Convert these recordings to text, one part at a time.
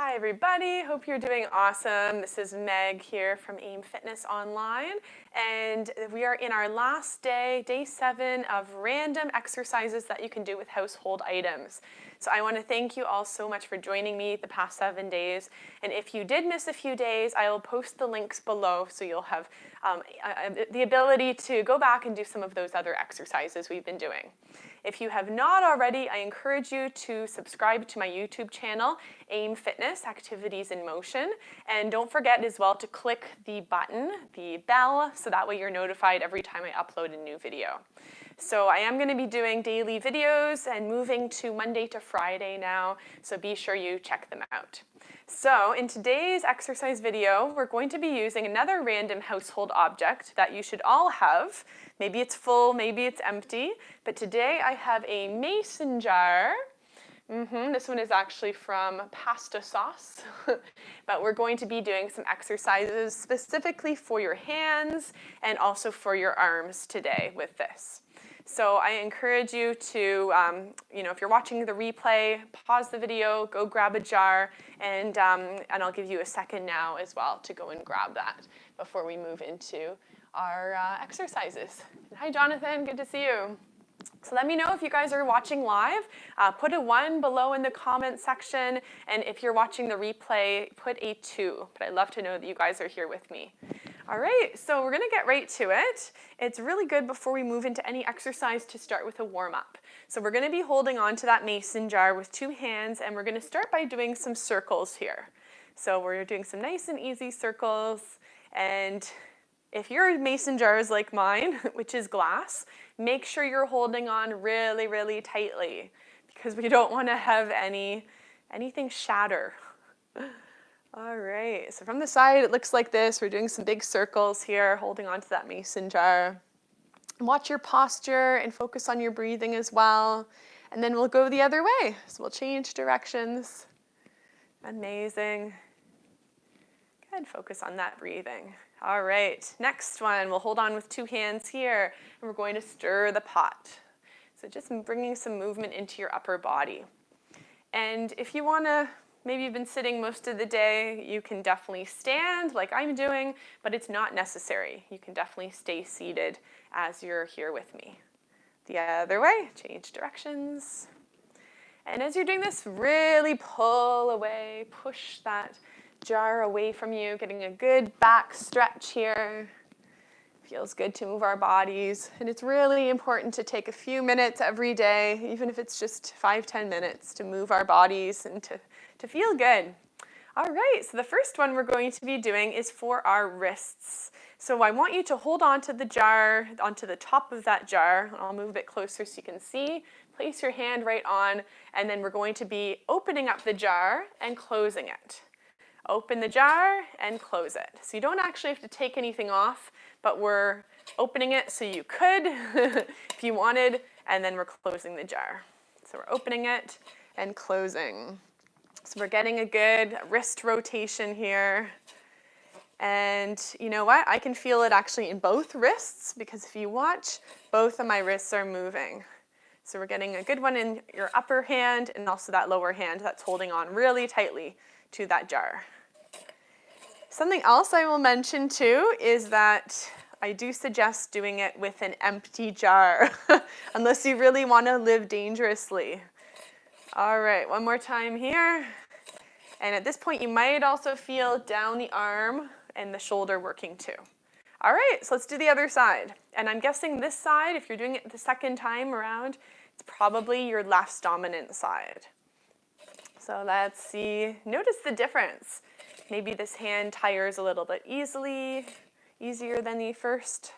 Hi everybody, hope you're doing awesome. This is Meg here from AIM Fitness Online, and we are in our last day, day 7 of random exercises that you can do with household items. So I want to thank you all so much for joining me the past 7 days, and if you did miss a few days, I will post the links below so you'll have the ability to go back and do some of those other exercises we've been doing. If you have not already, I encourage you to subscribe to my YouTube channel, AIM Fitness, Activities in Motion. And don't forget as well to click the button, the bell, so that way you're notified every time I upload a new video. So I am going to be doing daily videos and moving to Monday to Friday now, so be sure you check them out. So in today's exercise video, we're going to be using another random household object that you should all have. Maybe it's full, maybe it's empty, but today I have a mason jar. This one is actually from pasta sauce, but we're going to be doing some exercises specifically for your hands and also for your arms today with this. So I encourage you to, if you're watching the replay, pause the video, go grab a jar, and I'll give you a second now as well to go and grab that before we move into our exercises. Hi Jonathan, good to see you. So let me know if you guys are watching live. Put a 1 below in the comment section, and if you're watching the replay, put a 2. But I'd love to know that you guys are here with me. All right, so we're gonna get right to it. It's really good before we move into any exercise to start with a warm-up. So we're gonna be holding on to that mason jar with 2 hands, and we're gonna start by doing some circles here. So we're doing some nice and easy circles, and if your mason jar is like mine, which is glass, make sure you're holding on really, really tightly because we don't want to have anything shatter. All right, so from the side it looks like this. We're doing some big circles here, holding on to that mason jar. Watch your posture and focus on your breathing as well. And then we'll go the other way. So we'll change directions. Amazing. Good, focus on that breathing. All right, next one, we'll hold on with 2 hands here, and we're going to stir the pot. So just bringing some movement into your upper body. And if you want to, maybe you've been sitting most of the day, you can definitely stand like I'm doing, but it's not necessary. You can definitely stay seated as you're here with me. The other way, change directions. And as you're doing this, really pull away, push that jar away from you, getting a good back stretch here. Feels good to move our bodies, and it's really important to take a few minutes every day, even if it's just 5-10 minutes, to move our bodies and to feel good. All right, so the first one we're going to be doing is for our wrists. So I want you to hold on to the jar, onto the top of that jar. I'll move a bit closer so you can see. Place your hand right on, and then we're going to be opening up the jar and closing it. Open the jar and close it. So you don't actually have to take anything off, but we're opening it so you could if you wanted, and then we're closing the jar. So we're opening it and closing. So we're getting a good wrist rotation here. And you know what? I can feel it actually in both wrists because if you watch, both of my wrists are moving. So we're getting a good one in your upper hand and also that lower hand that's holding on really tightly to that jar. Something else I will mention too is that I do suggest doing it with an empty jar, unless you really want to live dangerously. All right, one more time here. And at this point, you might also feel down the arm and the shoulder working too. All right, so let's do the other side. And I'm guessing this side, if you're doing it the second time around, it's probably your left dominant side. So let's see, notice the difference. Maybe this hand tires a little bit easier than the first.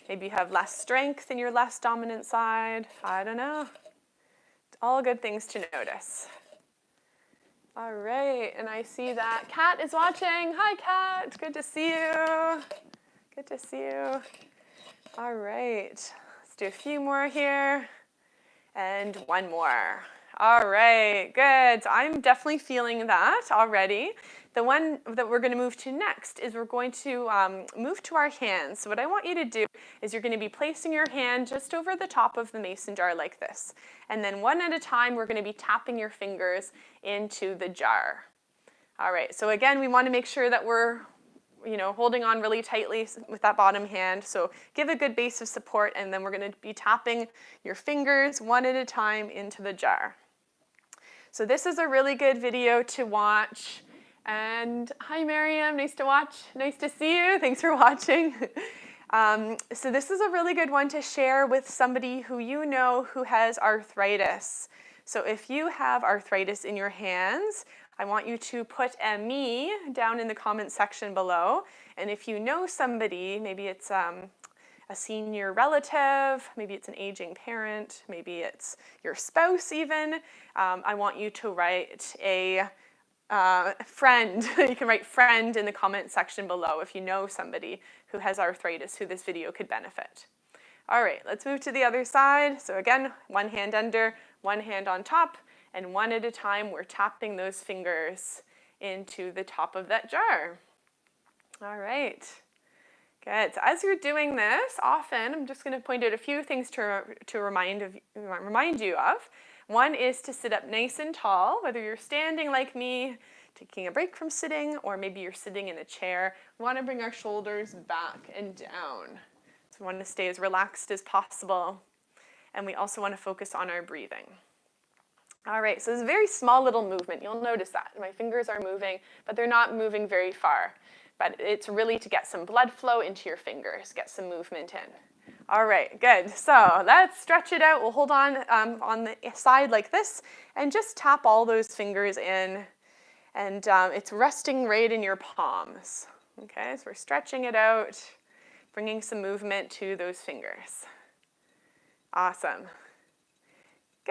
Maybe you have less strength in your less dominant side. I don't know. All good things to notice. All right, and I see that Kat is watching. Hi, Kat. Good to see you. Good to see you. All right, let's do a few more here. And one more. All right, good. So I'm definitely feeling that already. The one that we're going to move to next is we're going to move to our hands. So what I want you to do is you're going to be placing your hand just over the top of the mason jar like this. And then one at a time, we're going to be tapping your fingers into the jar. All right, so again, we want to make sure that we're holding on really tightly with that bottom hand. So give a good base of support, and then we're going to be tapping your fingers one at a time into the jar. So this is a really good video to watch. And hi, Miriam, nice to watch. Nice to see you. Thanks for watching. So this is a really good one to share with somebody who you know who has arthritis. So if you have arthritis in your hands, I want you to put a me down in the comment section below. And if you know somebody, maybe it's a senior relative, maybe it's an aging parent, maybe it's your spouse even, I want you to write a friend. You can write friend in the comment section below if you know somebody who has arthritis who this video could benefit. All right, let's move to the other side. So again, one hand under, one hand on top, and one at a time we're tapping those fingers into the top of that jar. All right, good. So as you're doing this, often I'm just going to point out a few things to remind you of. One is to sit up nice and tall, whether you're standing like me, taking a break from sitting, or maybe you're sitting in a chair. We want to bring our shoulders back and down. So we want to stay as relaxed as possible. And we also want to focus on our breathing. All right, so it's a very small little movement. You'll notice that. My fingers are moving, but they're not moving very far. But it's really to get some blood flow into your fingers, get some movement in. All right, good. So let's stretch it out. We'll hold on the side like this and just tap all those fingers in. And it's resting right in your palms. Okay, so we're stretching it out, bringing some movement to those fingers. Awesome.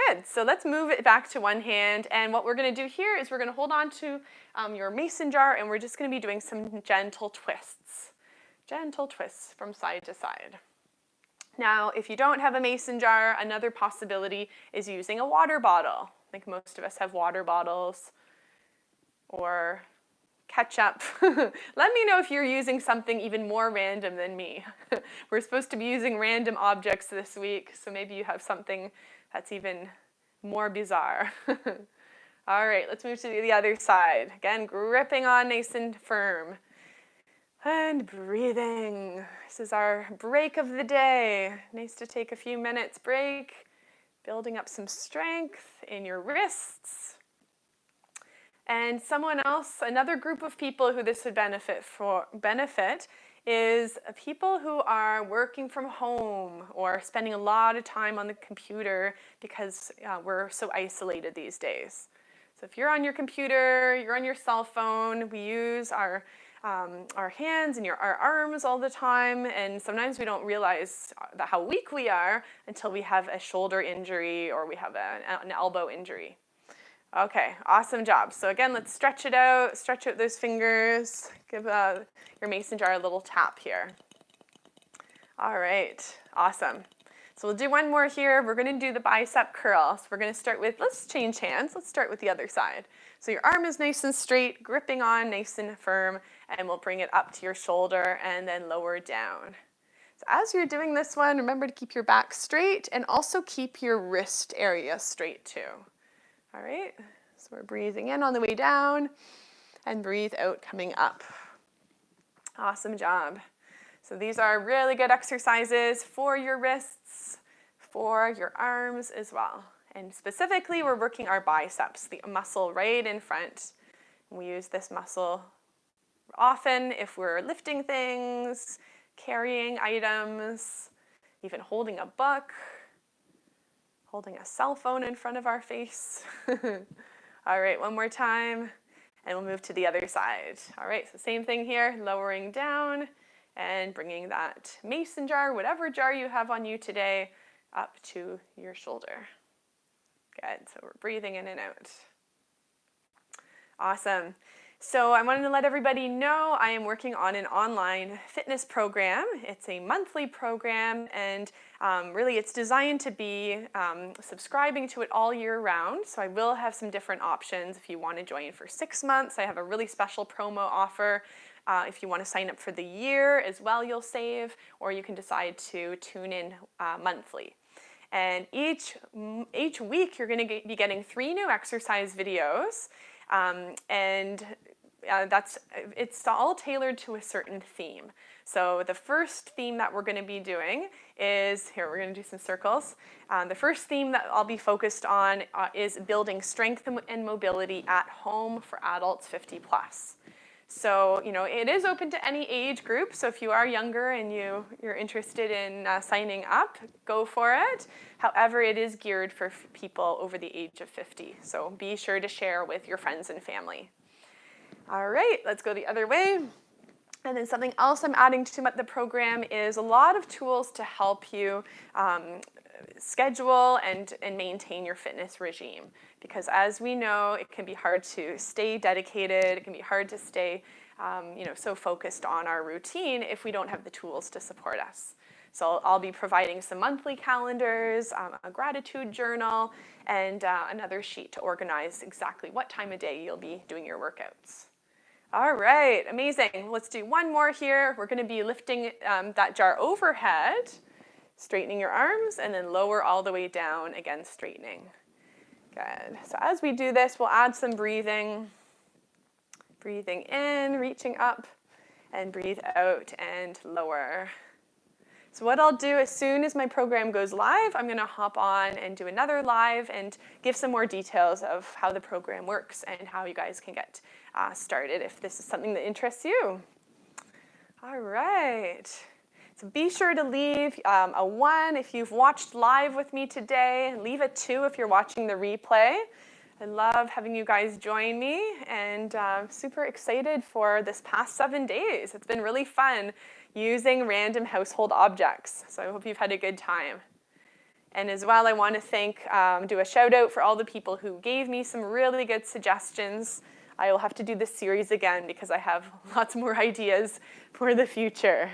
Good, so let's move it back to one hand, and what we're going to do here is we're going to hold on to your mason jar, and we're just going to be doing some gentle twists from side to side. Now, if you don't have a mason jar, another possibility is using a water bottle. I think most of us have water bottles, or ketchup. Let me know if you're using something even more random than me. We're supposed to be using random objects this week, so maybe you have something that's even more bizarre. All right, let's move to the other side. Again, gripping on nice and firm. And breathing. This is our break of the day. Nice to take a few minutes break, building up some strength in your wrists. And someone else, another group of people who this would benefit is people who are working from home or spending a lot of time on the computer because we're so isolated these days. So if you're on your computer, you're on your cell phone, we use our hands and our arms all the time, and sometimes we don't realize how weak we are until we have a shoulder injury or we have an elbow injury. Okay, awesome job. So again, let's stretch out those fingers. Give your mason jar a little tap here. All right, awesome. So we'll do one more here. We're going to do the bicep curl. So we're going to start with, let's change hands. Let's start with the other side. So your arm is nice and straight, gripping on nice and firm, and we'll bring it up to your shoulder and then lower down. So as you're doing this one, remember to keep your back straight and also keep your wrist area straight too. All right, so we're breathing in on the way down and breathe out coming up. Awesome job. So these are really good exercises for your wrists, for your arms as well. And specifically, we're working our biceps, the muscle right in front. We use this muscle often if we're lifting things, carrying items, even holding a book, holding a cell phone in front of our face. All right, one more time, and we'll move to the other side. All right, so same thing here, lowering down and bringing that mason jar, whatever jar you have on you today, up to your shoulder. Good, so we're breathing in and out. Awesome. So I wanted to let everybody know I am working on an online fitness program. It's a monthly program, and really it's designed to be subscribing to it all year round. So I will have some different options if you want to join for 6 months. I have a really special promo offer. If you want to sign up for the year as well, you'll save, or you can decide to tune in monthly. And each week you're going to be getting 3 new exercise videos. And it's all tailored to a certain theme. So the first theme that we're going to be doing is, here we're going to do some circles. The first theme that I'll be focused on is building strength and mobility at home for adults 50 plus. So, it is open to any age group, so if you are younger and you're interested in signing up, go for it. However, it is geared for people over the age of 50, so be sure to share with your friends and family. All right, let's go the other way. And then something else I'm adding to the program is a lot of tools to help you schedule and maintain your fitness regime. Because as we know, it can be hard to stay dedicated, it can be hard to stay so focused on our routine if we don't have the tools to support us. So I'll be providing some monthly calendars, a gratitude journal, and another sheet to organize exactly what time of day you'll be doing your workouts. All right, amazing. Let's do one more here. We're going to be lifting that jar overhead, straightening your arms, and then lower all the way down, again, straightening. Good. So as we do this, we'll add some breathing. Breathing in, reaching up, and breathe out and lower. So what I'll do as soon as my program goes live, I'm going to hop on and do another live and give some more details of how the program works and how you guys can get started if this is something that interests you. All right. So be sure to leave a 1 if you've watched live with me today. Leave a 2 if you're watching the replay. I love having you guys join me, and I'm super excited for this past 7 days. It's been really fun using random household objects. So I hope you've had a good time. And as well, I want to do a shout out for all the people who gave me some really good suggestions. I will have to do this series again because I have lots more ideas for the future.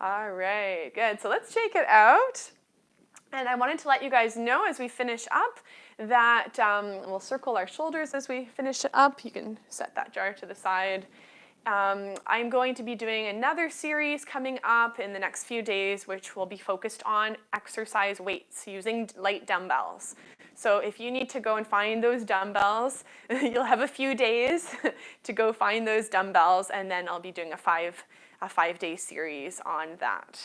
All right, good. So let's shake it out. And I wanted to let you guys know as we finish up that we'll circle our shoulders as we finish it up. You can set that jar to the side. I'm going to be doing another series coming up in the next few days, which will be focused on exercise weights using light dumbbells. So if you need to go and find those dumbbells, you'll have a few days to go find those dumbbells, and then I'll be doing a five-day series on that.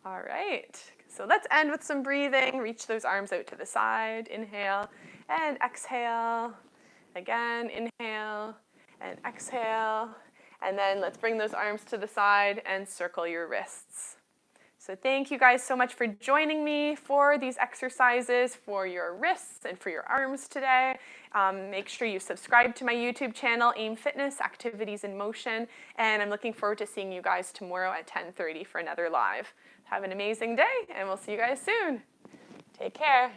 All right, so let's end with some breathing. Reach those arms out to the side. Inhale and exhale. Again, inhale and exhale. And then let's bring those arms to the side and circle your wrists. So thank you guys so much for joining me for these exercises for your wrists and for your arms today. Make sure you subscribe to my YouTube channel, AIM Fitness, Activities in Motion, and I'm looking forward to seeing you guys tomorrow at 10:30 for another live. Have an amazing day, and we'll see you guys soon. Take care.